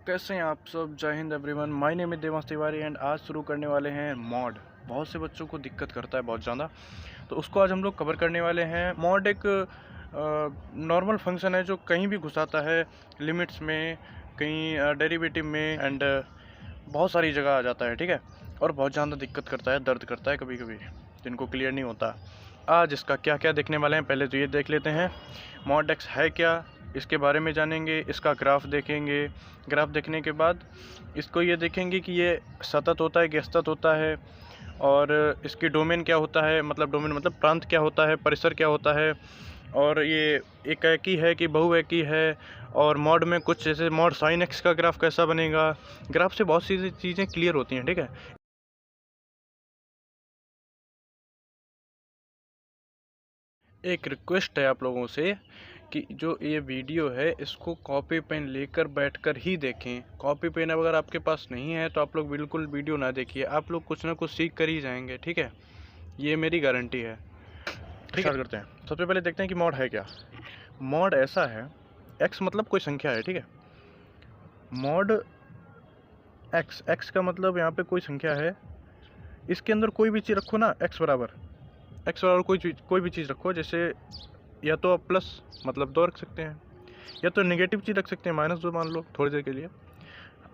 कैसे हैं आप सब। जय Hind everyone, my name is Devansh Tiwari and आज शुरू करने वाले हैं मॉड। बहुत से बच्चों को दिक्कत करता है बहुत ज़्यादा, तो उसको आज हम लोग कवर करने वाले हैं। मॉड एक नॉर्मल फंक्शन है जो कहीं भी घुसाता है, लिमिट्स में, कहीं डेरिवेटिव में एंड बहुत सारी जगह आ जाता है। ठीक है, और बहुत ज़्यादा दिक्कत करता है, दर्द करता है कभी कभी, जिनको क्लियर नहीं होता। आज इसका क्या क्या देखने वाले हैं, पहले तो ये देख लेते हैं मॉड एक्स है क्या, इसके बारे में जानेंगे, इसका ग्राफ देखेंगे। ग्राफ देखने के बाद इसको ये देखेंगे कि ये सतत होता है कि असतत होता है, और इसकी डोमेन क्या होता है, मतलब डोमेन मतलब प्रांत क्या होता है, परिसर क्या होता है, और ये एकाकी है कि बहुएकी है, और मॉड में कुछ जैसे मॉड साइन एक्स का ग्राफ कैसा बनेगा। ग्राफ से बहुत सी चीज़ें क्लियर होती हैं। ठीक है, एक रिक्वेस्ट है आप लोगों से कि जो ये वीडियो है इसको कॉपी पेन लेकर बैठकर ही देखें। कॉपी पेन अगर आपके पास नहीं है तो आप लोग बिल्कुल वीडियो ना देखिए, आप लोग कुछ ना कुछ सीख कर ही जाएंगे। ठीक है, ये मेरी गारंटी है। ठीक है, करते हैं। सबसे पहले देखते हैं कि मॉड है क्या। मॉड ऐसा है, एक्स मतलब कोई संख्या है। ठीक है, मॉड एक्स, एक्स का मतलब यहाँ पे कोई संख्या है, इसके अंदर कोई भी चीज़ रखो ना, एक्स बराबर कोई भी चीज़ रखो। जैसे या तो आप प्लस मतलब 2 रख सकते हैं, या तो नेगेटिव चीज़ रख सकते हैं, -2 मान लो थोड़ी देर के लिए।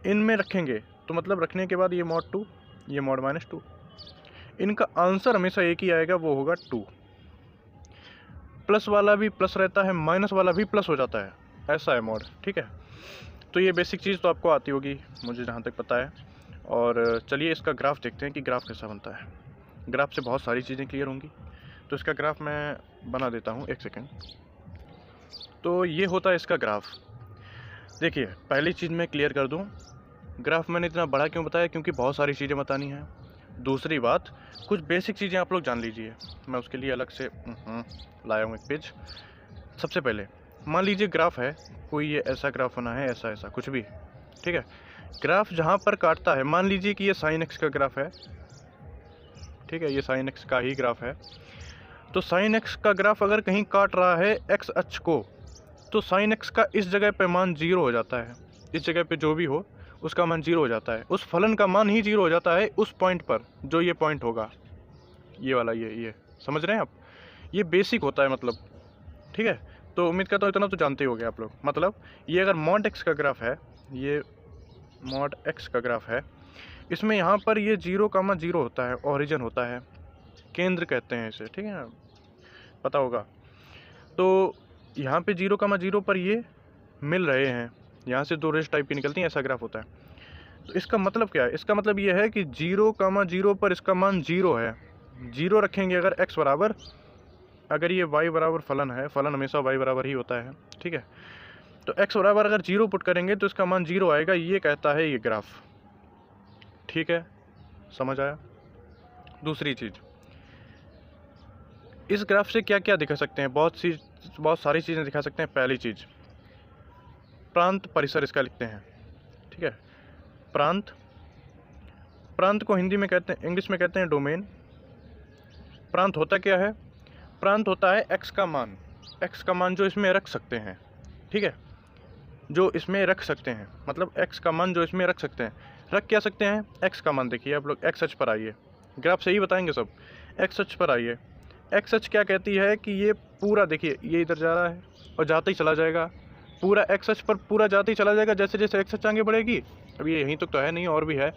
इनमें रखेंगे तो मतलब रखने के बाद ये मॉड 2, ये मॉड -2, इनका आंसर हमेशा एक ही आएगा, वो होगा 2। प्लस वाला भी प्लस रहता है, माइनस वाला भी प्लस हो जाता है, ऐसा है मॉड। ठीक है, तो ये बेसिक चीज़ तो आपको आती होगी मुझे जहाँ तक पता है। और चलिए इसका ग्राफ देखते हैं कि ग्राफ कैसा बनता है। ग्राफ से बहुत सारी चीज़ें क्लियर होंगी, तो इसका ग्राफ मैं बना देता हूँ, एक सेकेंड। तो ये होता है इसका ग्राफ। देखिए, पहली चीज़ मैं क्लियर कर दूँ, ग्राफ मैंने इतना बड़ा क्यों बताया, क्योंकि बहुत सारी चीज़ें बतानी हैं। दूसरी बात, कुछ बेसिक चीज़ें आप लोग जान लीजिए, मैं उसके लिए अलग से लाया हूँ एक पेज। सबसे पहले मान लीजिए ग्राफ है कोई, ये ऐसा ग्राफ बना है, ऐसा ऐसा कुछ भी। ठीक है, ग्राफ जहाँ पर काटता है, मान लीजिए कि ये साइन एक्स का ग्राफ है। ठीक है, ये साइन एक्स का ही ग्राफ है। तो साइन एक्स का ग्राफ अगर कहीं काट रहा है एक्स अक्ष को, तो साइन एक्स का इस जगह पे मान 0 हो जाता है। इस जगह पे जो भी हो उसका मान 0 हो जाता है, उस फलन का मान ही 0 हो जाता है उस पॉइंट पर, जो ये पॉइंट होगा, ये वाला, ये समझ रहे हैं आप। ये बेसिक होता है मतलब। ठीक है, तो उम्मीद करता हूँ इतना तो जानते ही होंगे आप लोग। मतलब ये अगर मॉड एक्स का ग्राफ है, ये मॉड एक्स का ग्राफ है, इसमें यहाँ पर ये 0,0 होता है, ओरिजिन होता है, केंद्र कहते हैं इसे। ठीक है, पता होगा। तो यहाँ पे 0,0 पर ये मिल रहे हैं, यहाँ से 2 रेस टाइप की निकलती हैं, ऐसा ग्राफ होता है। तो इसका मतलब क्या है, इसका मतलब ये है कि 0,0 पर इसका मान 0 है। 0 रखेंगे अगर x बराबर, अगर ये y बराबर फलन है, फलन हमेशा y बराबर ही होता है। ठीक है, तो x बराबर अगर 0 पुट करेंगे तो इसका मान 0 आएगा, ये कहता है ये ग्राफ। ठीक है, समझ आया। दूसरी चीज़, इस ग्राफ से क्या क्या दिखा सकते हैं, बहुत सारी चीज़ें दिखा सकते हैं। पहली चीज़, प्रांत परिसर इसका लिखते हैं। ठीक है, प्रांत, प्रांत को हिंदी में कहते हैं, इंग्लिश में कहते हैं डोमेन। प्रांत होता क्या है, प्रांत होता है एक्स का मान, एक्स का मान जो इसमें रख सकते हैं। ठीक है, जो इसमें रख सकते हैं, मतलब एक्स का मान जो इसमें रख सकते हैं। रख क्या सकते हैं, एक्स का मान। देखिए आप लोग एक्स अक्ष पर आइए, ग्राफ से ही बताएंगे सब। एक्स अक्ष पर आइए, एक्स अक्ष क्या कहती है कि ये पूरा, देखिए ये इधर जा रहा है और जाते ही चला जाएगा, पूरा एक्स अक्ष पर पूरा जाते ही चला जाएगा। जैसे जैसे एक्स अक्ष आगे बढ़ेगी, अब ये यहीं तक तो है नहीं, और भी है,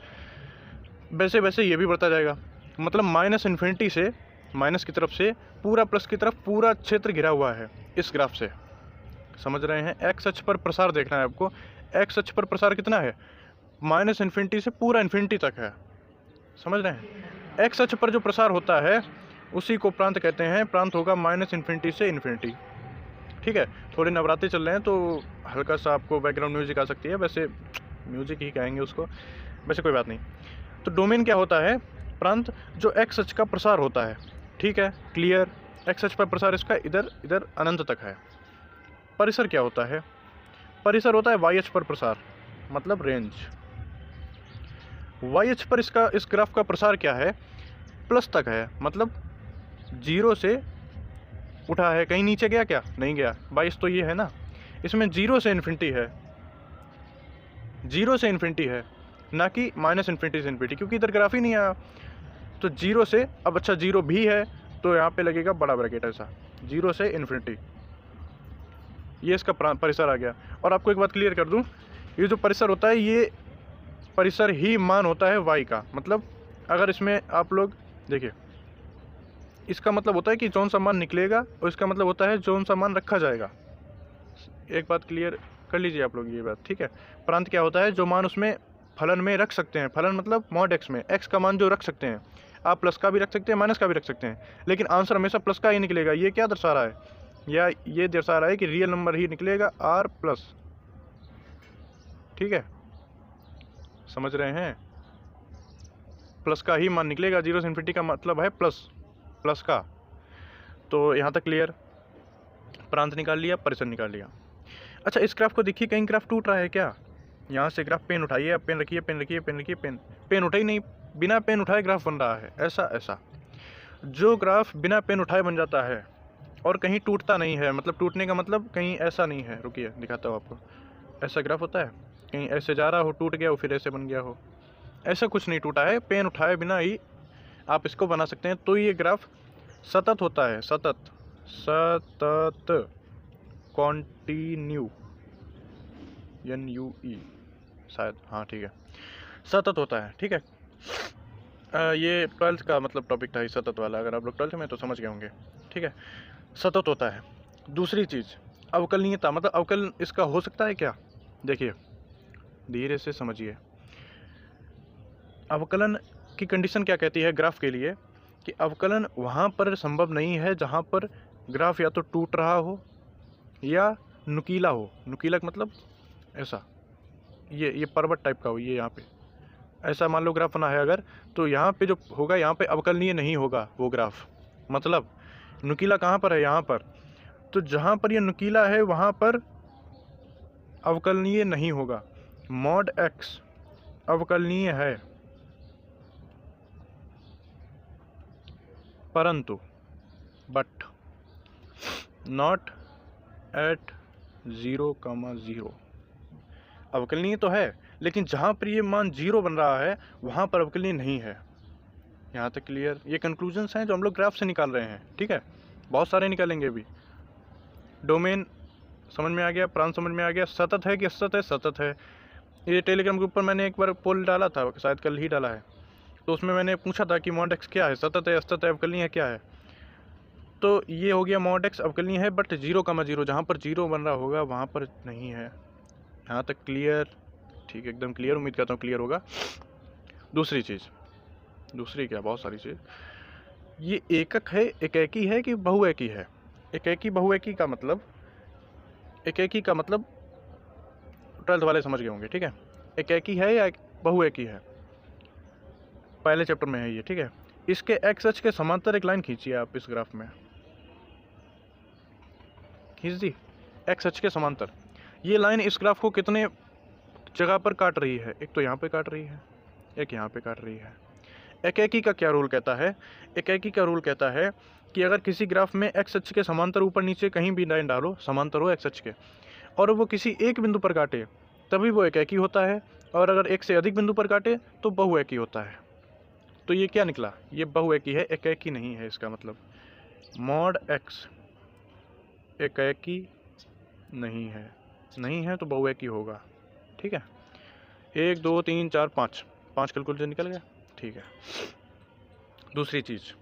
वैसे वैसे ये भी बढ़ता जाएगा। मतलब माइनस इन्फिनिटी से, माइनस की तरफ से पूरा प्लस की तरफ पूरा क्षेत्र घिरा हुआ है इस ग्राफ से। समझ रहे हैं, एक्स अक्ष पर प्रसार देखना है आपको। एक्स अक्ष पर प्रसार कितना है, माइनस इन्फिनिटी से पूरा इन्फिनिटी तक है। समझ रहे हैं, एक्स अक्ष पर जो प्रसार होता है उसी को प्रांत कहते हैं। प्रांत होगा माइनस इन्फिनिटी से इन्फिनिटी। ठीक है, थोड़े नवरात्रि चल रहे हैं तो हल्का सा आपको बैकग्राउंड म्यूजिक आ सकती है, वैसे म्यूजिक ही कहेंगे उसको, वैसे कोई बात नहीं। तो डोमेन क्या होता है, प्रांत जो एक्स अक्ष का प्रसार होता है। ठीक है, क्लियर। एक्स अक्ष पर प्रसार इसका इधर इधर अनंत तक है। परिसर क्या होता है, परिसर होता है वाई अक्ष पर प्रसार, मतलब रेंज। वाई अक्ष पर इसका, इस ग्राफ का प्रसार क्या है, प्लस तक है, मतलब 0 से उठा है, कहीं नीचे गया क्या, नहीं गया। 22 तो ये है ना, इसमें 0 से इन्फिनिटी है। जीरो से इन्फिनिटी है, ना कि माइनस इन्फिनिटी से इन्फिनिटी, क्योंकि इधर ग्राफ ही नहीं आया। तो जीरो से, अब अच्छा जीरो भी है तो यहाँ पे लगेगा बड़ा ब्रैकेट ऐसा, जीरो से इन्फिनिटी, ये इसका परिसर आ गया। और आपको एक बात क्लियर कर दूँ, ये जो परिसर होता है ये परिसर ही मान होता है y का। मतलब अगर इसमें आप लोग देखिए, इसका मतलब होता है कि जौन सा मान निकलेगा, और इसका मतलब होता है जौन सा मान रखा जाएगा। एक बात क्लियर कर लीजिए आप लोग ये बात, ठीक है। प्रांत क्या होता है, जो मान उसमें फलन में रख सकते हैं, फलन मतलब मॉड x में x का मान जो रख सकते हैं, आप प्लस का भी रख सकते हैं, माइनस का भी रख सकते हैं, लेकिन आंसर हमेशा प्लस का ही निकलेगा। ये क्या दर्शा रहा है, या ये दर्शा रहा है कि रियल नंबर ही निकलेगा r प्लस, ठीक है, समझ रहे हैं, प्लस का ही मान निकलेगा। जीरो से इन्फिनिटी का मतलब है प्लस, प्लस का। तो यहाँ तक क्लियर, प्रांत निकाल लिया, परिसर निकाल लिया। अच्छा, इस ग्राफ को देखिए, कहीं ग्राफ टूट रहा है क्या? यहाँ से ग्राफ, पेन उठाइए, अब पेन रखिए, पेन रखिए, पेन रखिए, पेन उठाई नहीं, बिना पेन उठाए ग्राफ बन रहा है ऐसा ऐसा। जो ग्राफ बिना पेन उठाए बन जाता है और कहीं टूटता नहीं है, मतलब टूटने का मतलब कहीं ऐसा नहीं है, रुकिए दिखाता हूँ आपको। ऐसा ग्राफ होता है, कहीं ऐसे जा रहा हो, टूट गया हो, फिर ऐसे बन गया हो, ऐसा कुछ नहीं टूटा है। पेन उठाए बिना ही आप इसको बना सकते हैं। तो ये ग्राफ सतत होता है, सतत, सतत, कॉन्टिन्यू, NUE शायद, हाँ ठीक है, सतत होता है, ठीक है। ये 12th का मतलब टॉपिक था ये सतत वाला, अगर आप लोग 12th में तो समझ गए होंगे, ठीक है। सतत होता है। दूसरी चीज़ अवकलनीयता, मतलब अवकलन इसका हो सकता है क्या? देखिए धीरे से समझिए, अवकलन की कंडीशन क्या कहती है ग्राफ के लिए, कि अवकलन वहाँ पर संभव नहीं है जहाँ पर ग्राफ या तो टूट रहा हो या नुकीला हो। नुकीला मतलब ऐसा, ये पर्वत टाइप का हो, ये यहाँ पे ऐसा मान लो ग्राफ बना है अगर, तो यहाँ पे जो होगा, यहाँ पे अवकलनीय नहीं होगा वो ग्राफ। मतलब नुकीला कहाँ पर है, यहाँ पर। तो जहाँ पर ये नुकीला है वहाँ पर अवकलनीय नहीं होगा। मॉड x अवकलनीय है, परंतु बट नॉट एट 0,0। अवकलनीय तो है, लेकिन जहाँ पर ये मान 0 बन रहा है वहाँ पर अवकलनीय नहीं है। यहाँ तक क्लियर? ये कंक्लूजन्स हैं जो हम लोग ग्राफ से निकाल रहे हैं, ठीक है, बहुत सारे निकालेंगे अभी। डोमेन समझ में आ गया, प्रांत समझ में आ गया, सतत है कि असतत है, सतत है। ये टेलीग्राम के ऊपर मैंने एक बार पोल डाला था, शायद कल ही डाला है, तो उसमें मैंने पूछा था कि मॉड x क्या है, सतत है, असतत है, अवकलनीय है, क्या है। तो ये हो गया मॉड x अवकलनीय है, बट 0,0 जहाँ पर 0 बन रहा होगा वहाँ पर नहीं है। यहाँ तक क्लियर? ठीक है, एकदम क्लियर, उम्मीद करता हूँ क्लियर होगा। दूसरी चीज़, दूसरी क्या, बहुत सारी चीज़, ये एकक है, एकेकी है कि बहुएकी है? एकेकी बहुएकी का मतलब, एकेकी का मतलब 12th वाले समझ गए होंगे, ठीक है। एकेकी है या बहुएकी है, पहले चैप्टर में है ये, ठीक है। इसके एक्स अक्ष के समांतर एक लाइन खींचिए आप इस ग्राफ में, खींच दी, एक्स अक्ष के समांतर। ये लाइन इस ग्राफ को कितने जगह पर काट रही है? एक तो यहाँ पे काट रही है, एक यहाँ पे काट रही है। एकेकी का क्या रूल कहता है? एकेकी का रूल कहता है कि अगर किसी ग्राफ में एक्स अक्ष के समांतर ऊपर नीचे कहीं भी लाइन डालो, समांतर हो एक्स अक्ष के, और वो किसी एक बिंदु पर काटे तभी वो एकेकी होता है, और अगर एक से अधिक बिंदु पर काटे तो बहुएकी होता है। तो ये क्या निकला? ये बहुएकी है, एकेकी नहीं है। इसका मतलब मॉड एक्स एकेकी नहीं है, नहीं है तो बहुएकी होगा, ठीक है। 1 2 3 4 5 कैलकुलेशन निकल गया, ठीक है। दूसरी चीज़,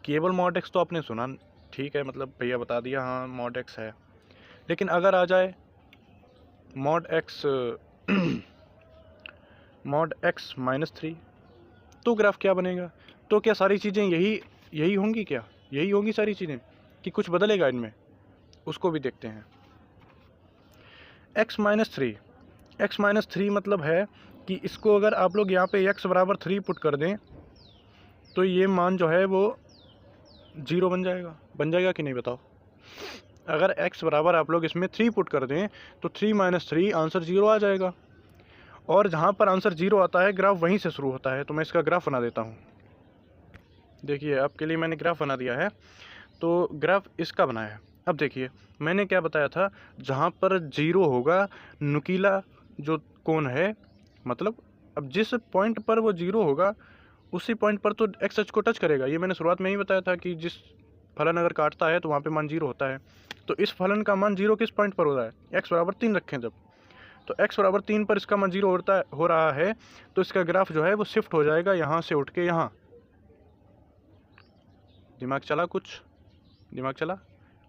केवल मॉड एक्स तो आपने सुना, ठीक है, मतलब भैया बता दिया हाँ मॉड एक्स है, लेकिन अगर आ जाए मॉड एक्स मॉड एक्स -3, तो ग्राफ क्या बनेगा? तो क्या सारी चीज़ें यही होंगी? क्या यही होंगी सारी चीज़ें, कि कुछ बदलेगा इनमें? उसको भी देखते हैं। x -3 मतलब है कि इसको अगर आप लोग यहाँ पे x बराबर 3 पुट कर दें तो ये मान जो है वो 0 बन जाएगा कि नहीं बताओ? अगर x बराबर आप लोग इसमें 3 पुट कर दें तो 3 - 3 आंसर 0 आ जाएगा, और जहाँ पर आंसर 0 आता है ग्राफ वहीं से शुरू होता है। तो मैं इसका ग्राफ बना देता हूँ, देखिए आपके लिए मैंने ग्राफ बना दिया है। तो ग्राफ इसका बनाया है। अब देखिए मैंने क्या बताया था, जहाँ पर 0 होगा नुकीला जो कोण है, मतलब अब जिस पॉइंट पर वो 0 होगा उसी पॉइंट पर तो एक्स अक्ष को टच करेगा। ये मैंने शुरुआत में ही बताया था कि जिस फलन अगर काटता है तो वहाँ पे मान 0 होता है। तो इस फलन का मान 0 किस पॉइंट पर हो रहा है, x बराबर 3 रखें जब, तो x बराबर 3 पर इसका मान 0 हो रहा है, तो इसका ग्राफ जो है वो शिफ्ट हो जाएगा यहाँ से उठ के यहाँ। दिमाग चला, कुछ दिमाग चला?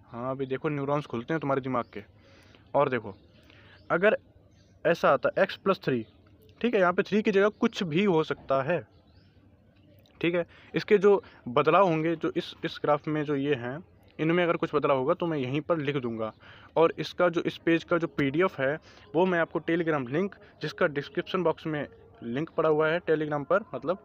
हाँ, अभी देखो न्यूरॉन्स खुलते हैं तुम्हारे दिमाग के। और देखो अगर ऐसा आता x+3, ठीक है, यहाँ पे 3 की जगह कुछ भी हो सकता है, ठीक है। इसके जो बदलाव होंगे, जो इस ग्राफ में जो ये हैं, इनमें अगर कुछ बदलाव होगा तो मैं यहीं पर लिख दूंगा। और इसका जो इस पेज का जो PDF है वो मैं आपको टेलीग्राम लिंक, जिसका डिस्क्रिप्शन बॉक्स में लिंक पड़ा हुआ है टेलीग्राम पर, मतलब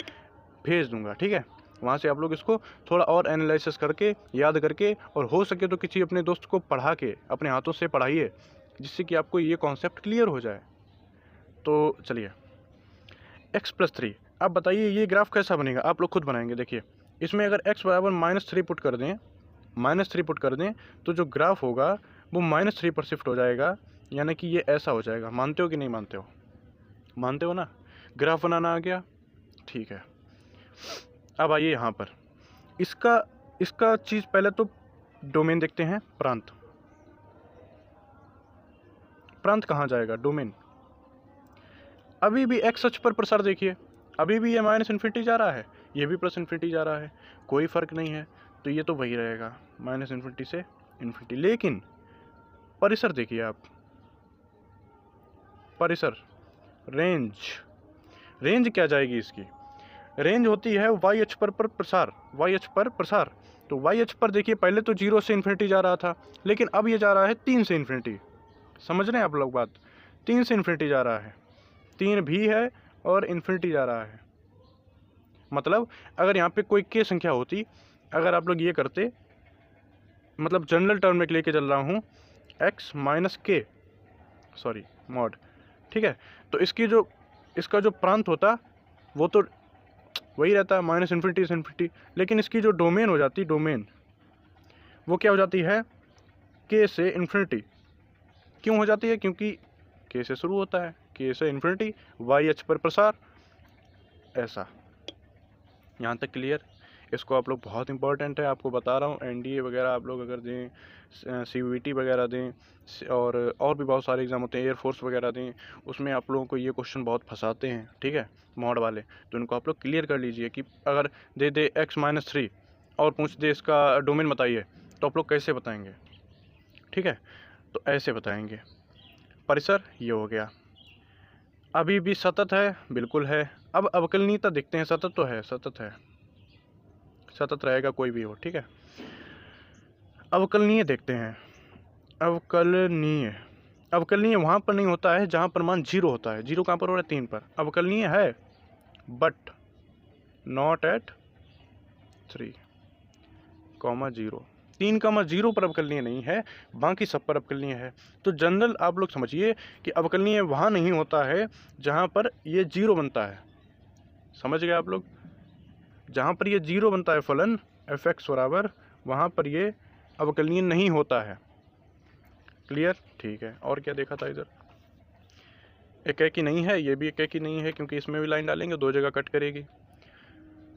भेज दूंगा, ठीक है। वहाँ से आप लोग इसको थोड़ा और एनालिसिस करके, याद करके, और हो सके तो किसी अपने दोस्त को पढ़ा के अपने हाथों से पढ़ाइए, जिससे कि आपको ये कॉन्सेप्ट क्लियर हो जाए। तो चलिए, x+3, अब बताइए ये ग्राफ कैसा बनेगा, आप लोग खुद बनाएंगे। देखिए इसमें अगर x बराबर -3 पुट कर दें, -3 पुट कर दें, तो जो ग्राफ होगा वो -3 पर शिफ्ट हो जाएगा, यानी कि ये ऐसा हो जाएगा। मानते हो कि नहीं मानते हो? मानते हो ना? ग्राफ बनाना आ गया, ठीक है। अब आइए यहाँ पर इसका चीज़, पहले तो डोमेन देखते हैं। प्रांत कहाँ जाएगा? डोमेन। अभी भी एक्स अक्ष पर प्रसार देखिए, अभी भी ये -इन्फिनिटी जा रहा है, ये भी +इन्फिनिटी जा रहा है, कोई फ़र्क नहीं है। तो ये तो वही रहेगा, -इन्फिनिटी से इन्फिनिटी। लेकिन परिसर देखिए आप, परिसर, रेंज क्या जाएगी इसकी? रेंज होती है y अक्ष पर प्रसार, y अक्ष पर प्रसार। तो y अक्ष पर देखिए पहले तो 0 से इन्फिनिटी जा रहा था, लेकिन अब ये जा रहा है 3 से इन्फिनिटी। समझ रहे हैं आप लोग बात? 3 से इन्फिनिटी जा रहा है, 3 भी है और इन्फिनिटी जा रहा है। मतलब अगर यहाँ पे कोई k संख्या होती, अगर आप लोग ये करते, मतलब जनरल टर्म में लेके चल रहा हूँ, x minus k, sorry mod, ठीक है। तो इसका जो प्रांत होता वो तो वही रहता है, -इन्फिनिटी से इन्फिनिटी। लेकिन इसकी जो डोमेन हो जाती, डोमेन वो क्या हो जाती है? k से इन्फिनिटी। क्यों हो जाती है? क्योंकि k से शुरू होता है, k से इन्फिनिटी, y अक्ष पर प्रसार, ऐसा। यहाँ तक क्लियर? इसको आप लोग, बहुत इंपॉर्टेंट है, आपको बता रहा हूँ। NDA वगैरह आप लोग अगर दें, CVT वगैरह दें, और भी बहुत सारे एग्ज़ाम होते हैं, एयरफोर्स वगैरह दें, उसमें आप लोगों को ये क्वेश्चन बहुत फंसाते हैं, ठीक है, मॉड वाले। तो इनको आप लोग क्लियर कर लीजिए कि अगर दे x-3 और पूछ दे इसका डोमेन बताइए, तो आप लोग कैसे बताएंगे, ठीक है। तो ऐसे बताएंगे। परिसर ये हो गया। अभी भी सतत है, बिल्कुल है। अब अवकलनीयता देखते हैं। सतत तो है, सतत है, सतत रहेगा कोई भी हो, ठीक है। अवकलनीय देखते हैं। अवकलनीय वहाँ पर नहीं होता है जहाँ पर मान 0 होता है। 0 कहाँ पर हो रहा है? 3 पर। अवकलनीय है बट नॉट एट 3, 0। 3, 0 पर अवकलनीय नहीं है, बाकी सब पर अवकलनीय है। तो जनरल आप लोग समझिए कि अवकलनीय वहाँ नहीं होता है जहाँ पर ये 0 बनता है। समझ गए आप लोग? जहाँ पर ये 0 बनता है फलन f(x) बराबर, वहाँ पर ये अवकलनीय नहीं होता है। क्लियर? ठीक है। और क्या देखा था इधर? एकाकी नहीं है, ये भी एकाकी नहीं है, क्योंकि इसमें भी लाइन डालेंगे 2 जगह कट करेगी।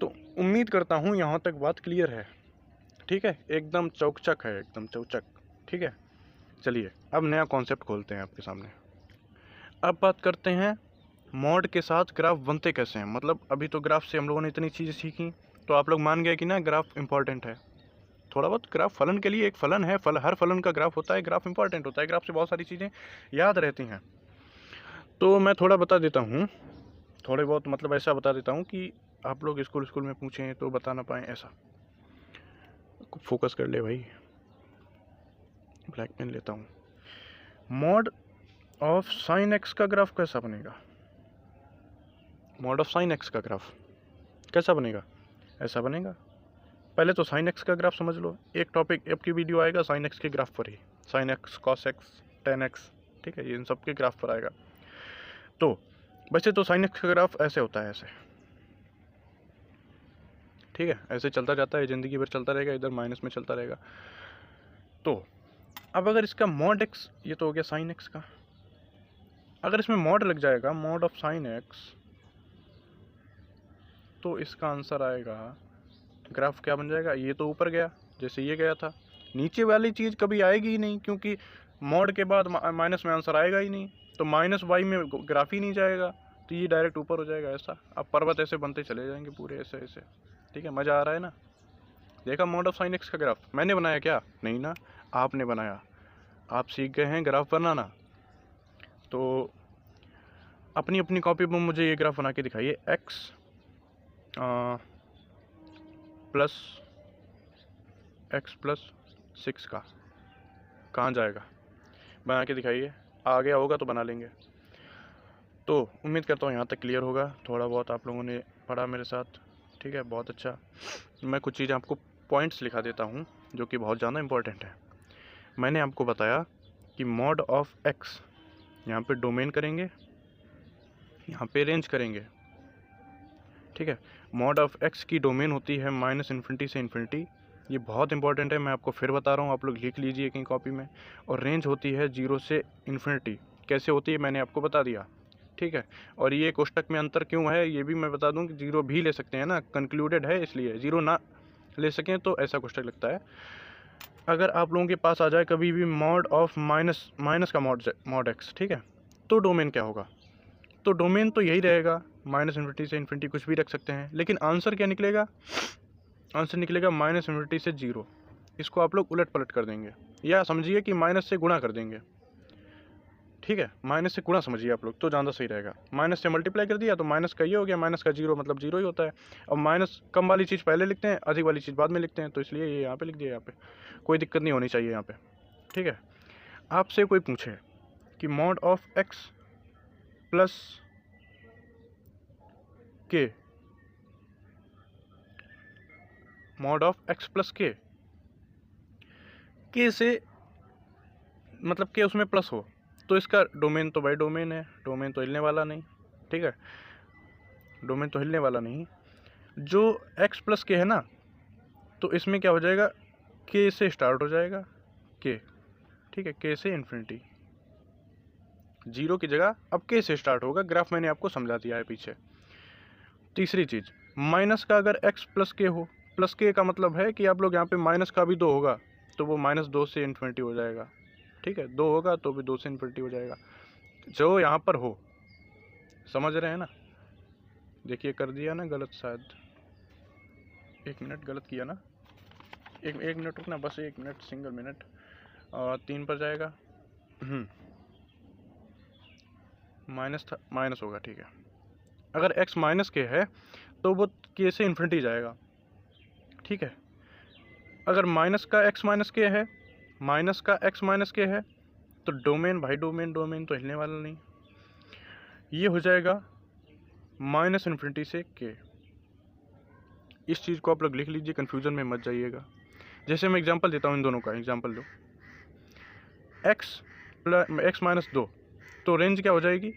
तो उम्मीद करता हूँ यहाँ तक बात क्लियर है, ठीक है, एकदम चौकचक है, एकदम चौचक, ठीक है। चलिए अब नया कॉन्सेप्ट खोलते हैं आपके सामने। अब बात करते हैं मॉड के साथ ग्राफ बनते कैसे हैं। मतलब अभी तो ग्राफ से हम लोगों ने इतनी चीज़ें सीखी, तो आप लोग मान गए कि ना ग्राफ इंपॉर्टेंट है। थोड़ा बहुत ग्राफ फलन के लिए, एक फलन है, हर फलन का ग्राफ होता है, ग्राफ इंपॉर्टेंट होता है, ग्राफ से बहुत सारी चीज़ें याद रहती हैं। तो मैं थोड़ा बता देता हूँ, थोड़े बहुत, मतलब ऐसा बता देता हूँ कि आप लोग स्कूल में पूछें तो बता ना पाएँ, ऐसा। फोकस कर ले भाई, ब्लैक पेन लेता हूँ। मॉड ऑफ साइन एक्स का ग्राफ कैसा बनेगा? मॉड ऑफ साइन एक्स का ग्राफ कैसा बनेगा? ऐसा बनेगा। पहले तो साइन एक्स का ग्राफ समझ लो। एक टॉपिक आपकी वीडियो आएगा साइन एक्स के ग्राफ पर ही, sine x, cos x, tan x, ठीक है, ये इन सब के ग्राफ पर आएगा। तो वैसे तो साइन एक्स का ग्राफ ऐसे होता है, ऐसे, ठीक है, ऐसे चलता जाता है, ज़िंदगी भर चलता रहेगा, इधर माइनस में चलता रहेगा। तो अब अगर इसका मॉड एक्स, ये तो हो गया साइन एक्स का। अगर इसमें मॉड लग जाएगा, मॉड ऑफ साइन एक्स, तो इसका आंसर आएगा, ग्राफ क्या बन जाएगा, ये तो ऊपर गया जैसे ये गया था, नीचे वाली चीज़ कभी आएगी ही नहीं, क्योंकि मॉड के बाद माइनस में आंसर आएगा ही नहीं, तो माइनस वाई में ग्राफ ही नहीं जाएगा, तो ये डायरेक्ट ऊपर हो जाएगा ऐसा। अब पर्वत ऐसे बनते चले जाएंगे पूरे ऐसे ऐसे। ठीक है, मज़ा आ रहा है ना। देखा मॉड ऑफ साइन एक्स का ग्राफ मैंने बनाया क्या? नहीं ना, आपने बनाया। आप सीख गए हैं ग्राफ बनाना, तो अपनी अपनी कॉपी पर मुझे ये ग्राफ बना के दिखाइए। एक्स प्लस 6 का कहाँ जाएगा, बना के दिखाइए। आ गया होगा तो बना लेंगे। तो उम्मीद करता हूँ यहाँ तक क्लियर होगा, थोड़ा बहुत आप लोगों ने पढ़ा मेरे साथ। ठीक है, बहुत अच्छा। मैं कुछ चीज़ें आपको पॉइंट्स लिखा देता हूँ जो कि बहुत ज़्यादा इम्पोर्टेंट है। मैंने आपको बताया कि मॉड ऑफ एक्स, यहाँ पे डोमेन करेंगे, यहाँ पे रेंज करेंगे। ठीक है, मॉड ऑफ एक्स की डोमेन होती है -∞ से इन्फिनिटी, ये बहुत इंपॉर्टेंट है, मैं आपको फिर बता रहा हूँ, आप लोग लिख लीजिए कहीं कॉपी में। और रेंज होती है 0 से इन्फिनिटी। कैसे होती है मैंने आपको बता दिया। ठीक है, और ये कोष्टक में अंतर क्यों है ये भी मैं बता दूं कि 0 भी ले सकते हैं ना, कंक्लूडेड है इसलिए, 0 ना ले सकें तो ऐसा कोष्टक लगता है। अगर आप लोगों के पास आ जाए कभी भी मॉड ऑफ माइनस का मॉड एक्स, ठीक है, तो डोमेन क्या होगा? तो डोमेन तो यही रहेगा, -∞ से इन्फिनिटी कुछ भी रख सकते हैं, लेकिन आंसर क्या निकलेगा? आंसर निकलेगा -∞ से 0। इसको आप लोग उलट पलट कर देंगे, या समझिए कि माइनस से गुणा कर देंगे। ठीक है, माइनस से गुणा समझिए आप लोग तो ज़्यादा सही रहेगा। माइनस से मल्टीप्लाई कर दिया तो माइनस का ये हो गया, माइनस का 0 मतलब 0 ही होता है। अब माइनस कम वाली चीज़ पहले लिखते हैं, अधिक वाली चीज़ बाद में लिखते हैं, तो इसलिए ये यहाँ पे लिख दिया। यहाँ पे कोई दिक्कत नहीं होनी चाहिए यहाँ पे। ठीक है, आपसे कोई पूछे कि मॉड ऑफ एक्स प्लस के, मॉड ऑफ एक्स प्लस के से मतलब के उसमें प्लस हो, तो इसका डोमेन तो भाई डोमेन है, डोमेन तो हिलने वाला नहीं। ठीक है, डोमेन तो हिलने वाला नहीं। जो x प्लस के है ना, तो इसमें क्या हो जाएगा, के से स्टार्ट हो जाएगा के। ठीक है, के से इन्फिनिटी, 0 की जगह अब के से स्टार्ट होगा। ग्राफ मैंने आपको समझा दिया है पीछे। तीसरी चीज़, माइनस का अगर x प्लस के हो, प्लस के का मतलब है कि आप लोग यहाँ पे माइनस का भी 2 होगा तो वो -2 से इन्फिनिटी हो जाएगा। ठीक है, 2 होगा तो भी 2 से इन्फिनिटी हो जाएगा, जो यहाँ पर हो। समझ रहे हैं ना? देखिए कर दिया ना गलत शायद, 1 मिनट गलत किया ना, एक मिनट रुकना, बस 1 मिनट, सिंगल मिनट। 3 पर जाएगा, माइनस होगा। ठीक है, अगर x माइनस के है तो वो के से इन्फिनिटी जाएगा। ठीक है, अगर माइनस का x माइनस के है, माइनस का x माइनस के है, तो डोमेन भाई डोमेन तो हिलने वाला नहीं, ये हो जाएगा -∞ से के। इस चीज़ को आप लोग लिख लीजिए, कन्फ्यूज़न में मत जाइएगा। जैसे मैं एग्जांपल देता हूँ, इन दोनों का एग्जांपल लो, x माइनस 2, तो रेंज क्या हो जाएगी,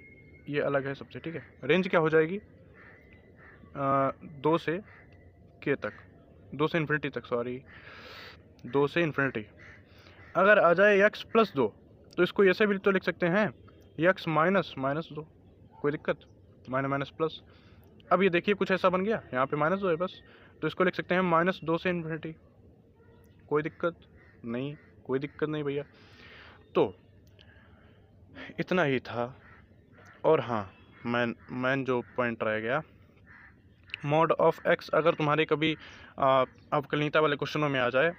ये अलग है सबसे। ठीक है, रेंज क्या हो जाएगी, 2 से के तक, 2 से इन्फिनिटी तक, सॉरी 2 से इन्फिनिटी। अगर आ जाए x प्लस 2, तो इसको ऐसे भी तो लिख सकते हैं, x माइनस 2, कोई दिक्कत, माइनस प्लस। अब ये देखिए कुछ ऐसा बन गया, यहाँ पे -2 है बस, तो इसको लिख सकते हैं -2 से इन्फिनिटी, कोई दिक्कत नहीं, कोई दिक्कत नहीं भैया। तो इतना ही था। और हाँ, मैं जो पॉइंट रह गया, मॉड ऑफ एक्स अगर तुम्हारे कभी अवकलनीयता वाले क्वेश्चनों में आ जाए,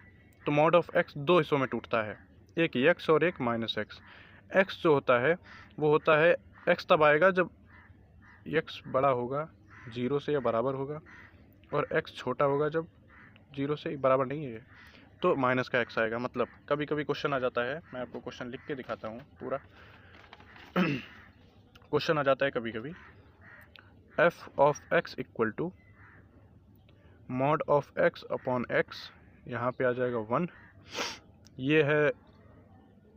तो मॉड ऑफ एक्स 2 हिस्सों में टूटता है, एक x और एक -x। x जो होता है वो होता है, x तब आएगा जब x बड़ा होगा 0 से या बराबर होगा, और x छोटा होगा जब 0 से बराबर नहीं है, तो माइनस का x आएगा। मतलब कभी कभी क्वेश्चन आ जाता है, मैं आपको क्वेश्चन लिख के दिखाता हूँ पूरा। क्वेश्चन आ जाता है कभी कभी, f of x equal to mod of x upon x, यहाँ पे आ जाएगा 1, ये है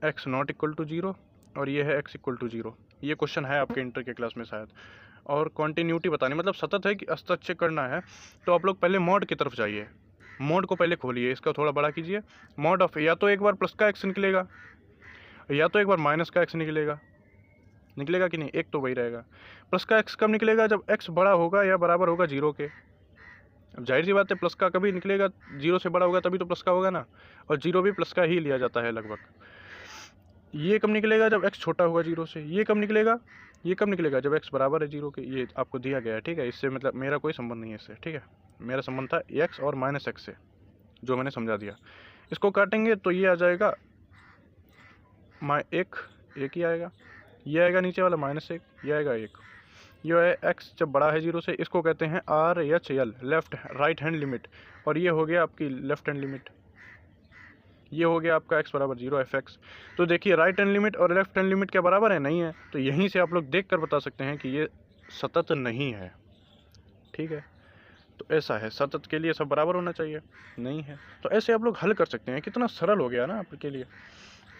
x नॉट इक्वल टू 0 और ये है x इक्वल टू 0। ये क्वेश्चन है आपके इंटर के क्लास में शायद। और कॉन्टीन्यूटी बतानी, मतलब सतत है कि असतत चेक करना है, तो आप लोग पहले मॉड की तरफ जाइए, मॉड को पहले खोलिए, इसका थोड़ा बड़ा कीजिए। मॉड ऑफ, या तो एक बार प्लस का x निकलेगा, या तो एक बार माइनस का x निकलेगा, निकलेगा कि नहीं, एक तो वही रहेगा। प्लस का एक्स कब निकलेगा, जब एक्स बड़ा होगा या बराबर होगा 0 के। अब जाहिर सी बात है प्लस का कभी निकलेगा 0 से बड़ा होगा तभी तो प्लस का होगा ना, और 0 भी प्लस का ही लिया जाता है लगभग। ये कब निकलेगा, जब x छोटा होगा 0 से। ये कब निकलेगा, ये कब निकलेगा, जब x बराबर है 0 के। ये आपको दिया गया है, ठीक है। इससे मतलब मेरा कोई संबंध नहीं है इससे, ठीक है। मेरा संबंध था x और -x से, जो मैंने समझा दिया। इसको काटेंगे तो ये आ जाएगा एक ही आएगा, ये आएगा नीचे वाला -1, ये आएगा 1। ये है x जब बड़ा है 0 से, इसको कहते हैं RHL, left right hand limit. और ये हो गया आपकी लेफ्ट हैंड लिमिट, ये हो गया आपका x बराबर 0 fx। तो देखिए राइट हैंड लिमिट और लेफ्ट हैंड लिमिट क्या बराबर है, नहीं है। तो यहीं से आप लोग देख कर बता सकते हैं कि ये सतत नहीं है, ठीक है। तो ऐसा है, सतत के लिए सब बराबर होना चाहिए, नहीं है। तो ऐसे आप लोग हल कर सकते हैं, कितना सरल हो गया ना आपके लिए।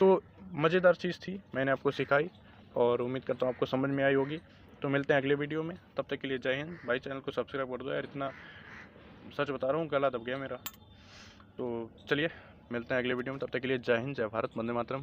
तो मज़ेदार चीज़ थी, मैंने आपको सिखाई और उम्मीद करता हूँ आपको समझ में आई होगी। तो मिलते हैं अगले वीडियो में, तब तक के लिए जय हिंद। भाई चैनल को सब्सक्राइब कर दो यार, इतना सच बता रहा हूँ गला दब गया मेरा। तो चलिए मिलते हैं अगले वीडियो में, तब तक के लिए जय हिंद, जय भारत, वंदे मातरम।